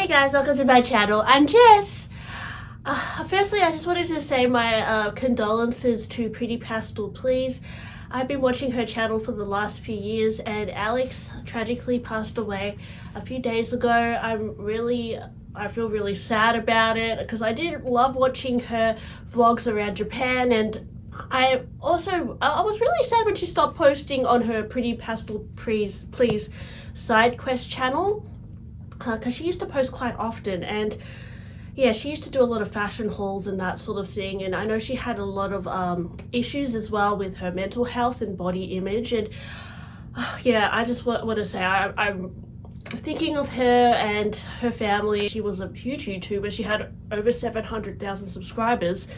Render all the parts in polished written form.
Hey guys, welcome to my channel. I'm Jess. Firstly, I just wanted to say my condolences to Pretty Pastel Please. I've been watching her channel for the last few years and Alex tragically passed away a few days ago. I feel really sad about it because I did love watching her vlogs around Japan, and I was really sad when she stopped posting on her Pretty Pastel Please side quest channel, because she used to post quite often, and yeah, she used to do a lot of fashion hauls and that sort of thing, and I know she had a lot of issues as well with her mental health and body image. And yeah, I just want to say I'm thinking of her and her family. She was a huge YouTuber. She had over 700,000 subscribers,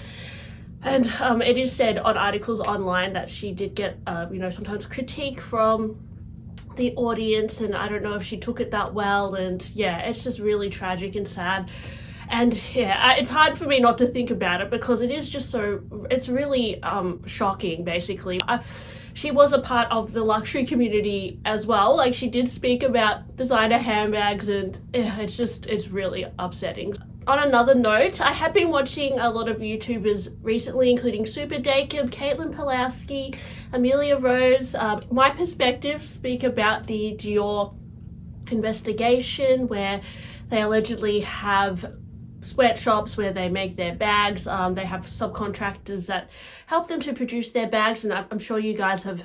and it is said on articles online that she did get sometimes critique from the audience, and I don't know if she took it that well. And yeah, it's just really tragic and sad. And yeah, it's hard for me not to think about it because it is just it's really shocking, basically. She was a part of the luxury community as well. Like, she did speak about designer handbags, and it's really upsetting. On another note, I have been watching a lot of YouTubers recently, including Super Jacob, Caitlin Pulaski, Amelia Rose. My perspective speak about the Dior investigation, where they allegedly have sweatshops where they make their bags. They have subcontractors that help them to produce their bags, and I'm sure you guys have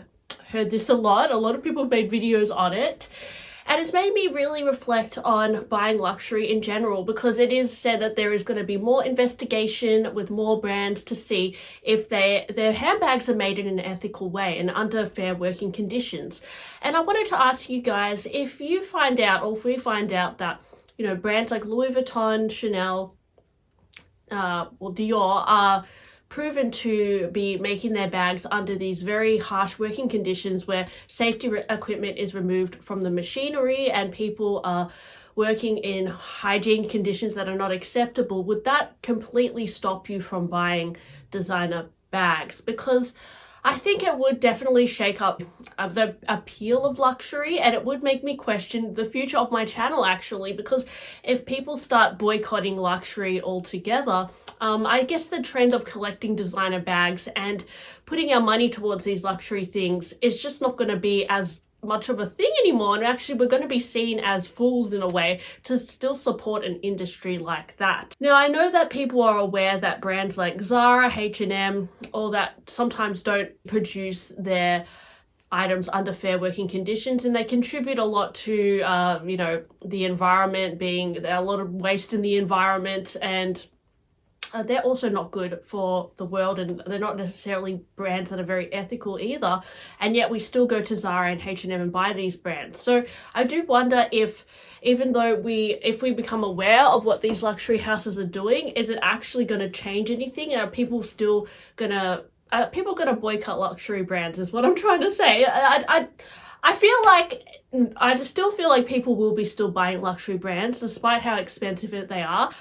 heard this a lot. A lot of people have made videos on it, and it's made me really reflect on buying luxury in general, because it is said that there is going to be more investigation with more brands to see if their handbags are made in an ethical way and under fair working conditions. And I wanted to ask you guys, if you find out, or if we find out that brands like Louis Vuitton, Chanel, or Dior are proven to be making their bags under these very harsh working conditions, where safety equipment is removed from the machinery and people are working in hygiene conditions that are not acceptable, would that completely stop you from buying designer bags? Because I think it would definitely shake up the appeal of luxury, and it would make me question the future of my channel, actually, because if people start boycotting luxury altogether, I guess the trend of collecting designer bags and putting our money towards these luxury things is just not going to be as much of a thing anymore, and actually we're going to be seen as fools in a way to still support an industry like that. Now, I know that people are aware that brands like Zara, H&M, all that sometimes don't produce their items under fair working conditions, and they contribute a lot to the environment, being a lot of waste in the environment, and they're also not good for the world, and they're not necessarily brands that are very ethical either, and yet we still go to Zara and H&M and buy these brands. So I do wonder if, even though if we become aware of what these luxury houses are doing, is it actually going to change anything? Are people still gonna boycott luxury brands, is what I'm trying to say. I just still feel like people will be still buying luxury brands despite how expensive they are.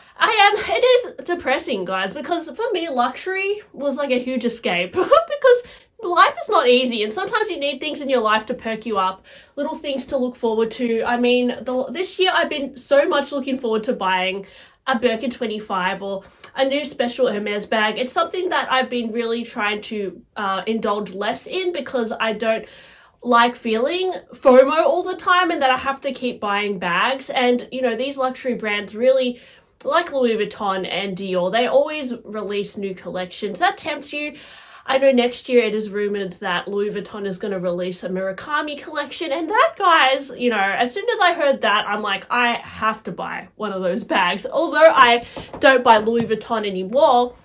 It is depressing, guys, because for me, luxury was like a huge escape because life is not easy, and sometimes you need things in your life to perk you up, little things to look forward to. I mean, this year I've been so much looking forward to buying a Birkin 25 or a new special Hermes bag. It's something that I've been really trying to indulge less in, because I don't like feeling FOMO all the time and that I have to keep buying bags. And these luxury brands, really, like Louis Vuitton and Dior, they always release new collections that tempts you. I know next year it is rumored that Louis Vuitton is going to release a Murakami collection, and that, guys, as soon as I heard that, I'm like, I have to buy one of those bags. Although I don't buy Louis Vuitton anymore,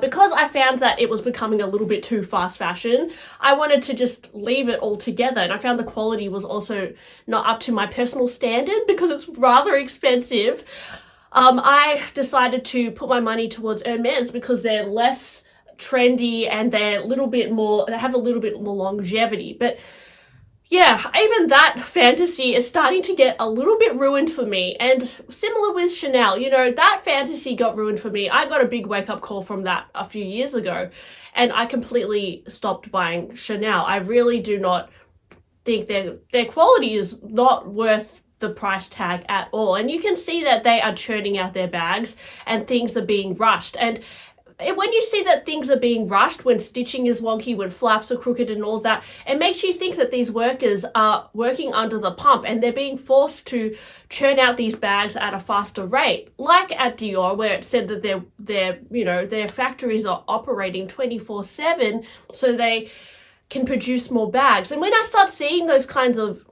because I found that it was becoming a little bit too fast fashion, I wanted to just leave it altogether, and I found the quality was also not up to my personal standard because it's rather expensive. I decided to put my money towards Hermes because they're less trendy and they have a little bit more longevity. But yeah, even that fantasy is starting to get a little bit ruined for me. And similar with Chanel, that fantasy got ruined for me. I got a big wake-up call from that a few years ago, and I completely stopped buying Chanel. I really do not think their quality is not worth the price tag at all. And you can see that they are churning out their bags and things are being rushed. And when you see that things are being rushed, when stitching is wonky, when flaps are crooked and all that, it makes you think that these workers are working under the pump and they're being forced to churn out these bags at a faster rate. Like at Dior, where it said that their factories are operating 24/7 so they can produce more bags. And when I start seeing those kinds of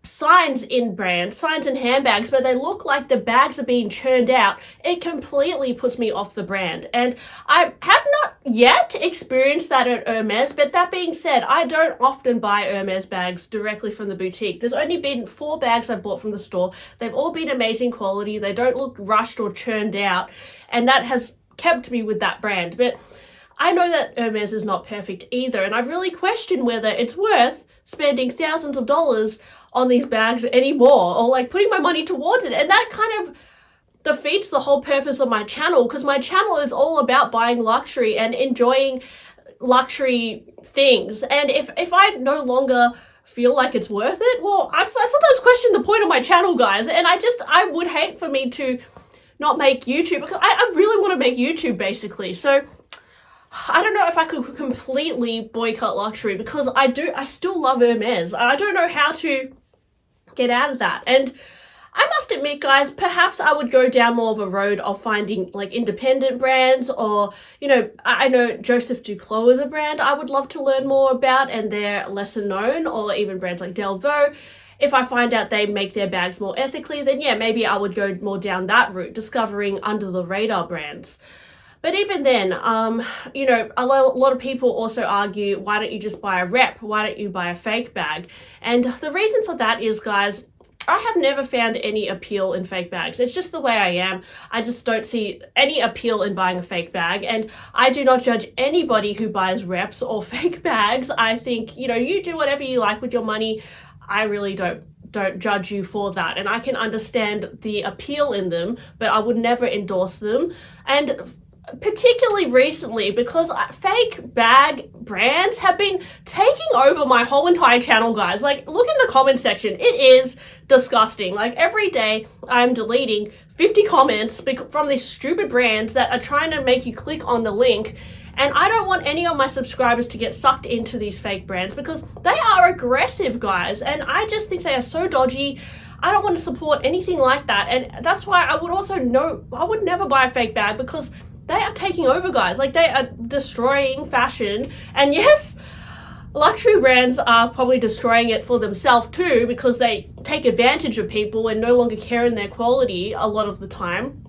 signs in brands, signs in handbags, but they look like the bags are being churned out, it completely puts me off the brand. And I have not yet experienced that at Hermes, but that being said, I don't often buy Hermes bags directly from the boutique. There's only been 4 bags I've bought from the store. They've all been amazing quality. They don't look rushed or churned out, and that has kept me with that brand. But I know that Hermes is not perfect either, and I've really questioned whether it's worth spending thousands of dollars on these bags anymore, or like putting my money towards it. And that kind of defeats the whole purpose of my channel, because my channel is all about buying luxury and enjoying luxury things. And if I no longer feel like it's worth it, well, I sometimes question the point of my channel, guys. And I would hate for me to not make YouTube, because I really want to make YouTube basically. So I don't know if I could completely boycott luxury, because I still love Hermes. I don't know how to get out of that. And I must admit, guys, perhaps I would go down more of a road of finding like independent brands, or, I know Joseph Duclos is a brand I would love to learn more about, and they're lesser known, or even brands like Delvaux. If I find out they make their bags more ethically, then yeah, maybe I would go more down that route, discovering under the radar brands. But even then, a lot of people also argue, why don't you just buy a rep? Why don't you buy a fake bag? And the reason for that is, guys, I have never found any appeal in fake bags. It's just the way I am. I just don't see any appeal in buying a fake bag. And I do not judge anybody who buys reps or fake bags. I think, you do whatever you like with your money. I really don't judge you for that. And I can understand the appeal in them, but I would never endorse them. And particularly recently, because fake bag brands have been taking over my whole entire channel, guys. Like, look in the comment section. It is disgusting. Like, every day I'm deleting 50 comments from these stupid brands that are trying to make you click on the link. And I don't want any of my subscribers to get sucked into these fake brands, because they are aggressive, guys. And I just think they are so dodgy. I don't want to support anything like that. And that's why I would never buy a fake bag, because they are taking over, guys. Like, they are destroying fashion. And yes, luxury brands are probably destroying it for themselves too, because they take advantage of people and no longer care in their quality a lot of the time.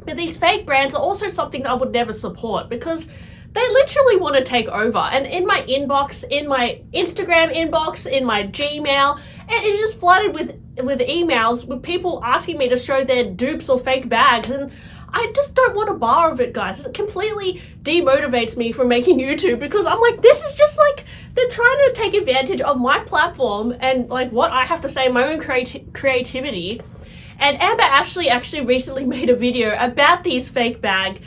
But these fake brands are also something that I would never support, because they literally want to take over. And in my inbox, in my Instagram inbox, in my Gmail, it is just flooded with emails with people asking me to show their dupes or fake bags. And I just don't want a bar of it, guys. It completely demotivates me from making YouTube, because I'm like, this is just like, they're trying to take advantage of my platform and like what I have to say, my own creativity. And Amber Ashley actually recently made a video about these fake bag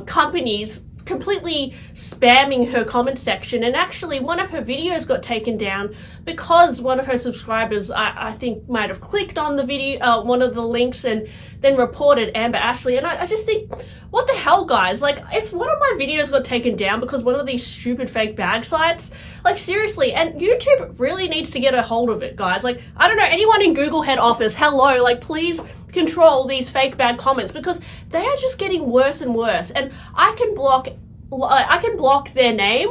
companies completely spamming her comment section, and actually one of her videos got taken down because one of her subscribers, I think, might have clicked on the video, one of the links, and then reported Amber Ashley. And I just think, what the hell, guys? Like, if one of my videos got taken down because one of these stupid fake bag sites, like, seriously. And YouTube really needs to get a hold of it, guys. Like, I don't know, anyone in Google head office, hello, like, please control these fake bag comments, because they are just getting worse and worse. And I can block their name,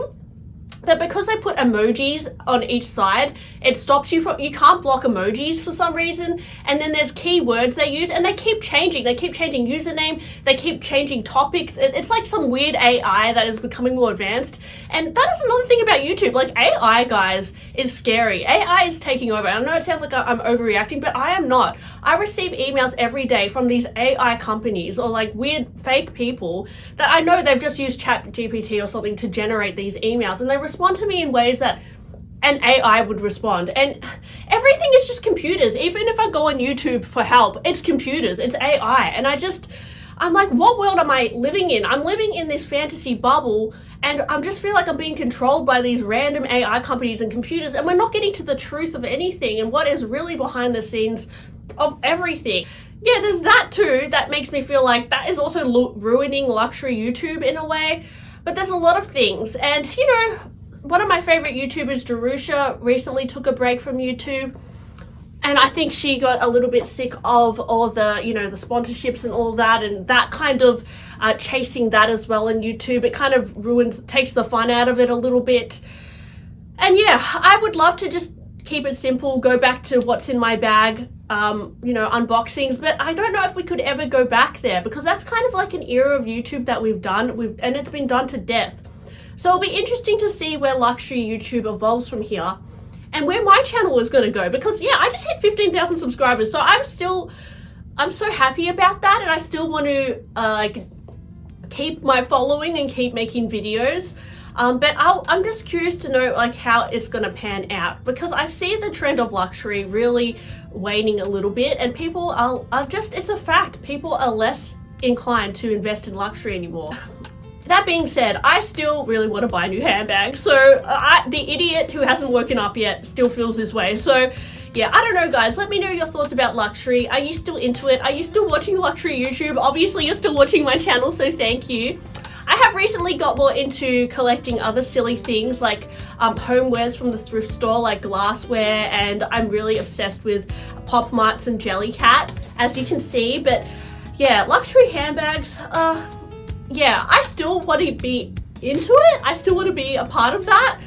but because they put emojis on each side, it stops you from, you can't block emojis for some reason. And then there's keywords they use, and they keep changing username, they keep changing topic. It's like some weird AI that is becoming more advanced. And that is another thing about YouTube. Like, AI, guys, is scary. AI is taking over. I know it sounds like I'm overreacting, but I am not. I receive emails every day from these AI companies, or like weird fake people that I know they've just used ChatGPT or something to generate these emails, and they respond to me in ways that an AI would respond. And everything is just computers. Even if I go on YouTube for help, it's computers, it's AI. And I'm like, what world am I living in? I'm living in this fantasy bubble, and I just feel like I'm being controlled by these random AI companies and computers, and we're not getting to the truth of anything and what is really behind the scenes of everything. Yeah, there's that too. That makes me feel like that is also ruining luxury YouTube in a way. But there's a lot of things. And, you know, one of my favorite YouTubers, Darusha, recently took a break from YouTube. And I think she got a little bit sick of all the, you know, the sponsorships and all that, and that kind of chasing that as well in YouTube. It kind of takes the fun out of it a little bit. And yeah, I would love to just keep it simple, go back to what's in my bag, you know, unboxings, but I don't know if we could ever go back there, because that's kind of like an era of YouTube that we've done, and it's been done to death. So it'll be interesting to see where luxury YouTube evolves from here, and where my channel is going to go, because yeah, I just hit 15,000 subscribers, so I'm so happy about that, and I still want to like keep my following and keep making videos. But I'm just curious to know like how it's going to pan out, because I see the trend of luxury really waning a little bit, and people are just, it's a fact, people are less inclined to invest in luxury anymore. That being said, I still really want to buy a new handbag, so the idiot who hasn't woken up yet still feels this way. So yeah, I don't know guys, let me know your thoughts about luxury. Are you still into it? Are you still watching luxury YouTube? Obviously you're still watching my channel, so thank you. I have recently got more into collecting other silly things like homewares from the thrift store, like glassware, and I'm really obsessed with Pop Marts and Jellycat, as you can see. But yeah, luxury handbags, yeah, I still want to be into it. I still want to be a part of that.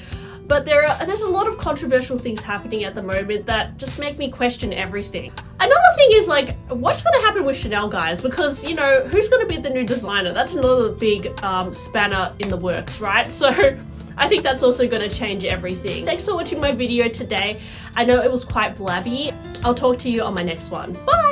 But there's a lot of controversial things happening at the moment that just make me question everything. Another thing is like, what's going to happen with Chanel, guys? Because, you know, who's going to be the new designer? That's another big spanner in the works, right? So I think that's also going to change everything. Thanks for watching my video today. I know it was quite blabby. I'll talk to you on my next one. Bye!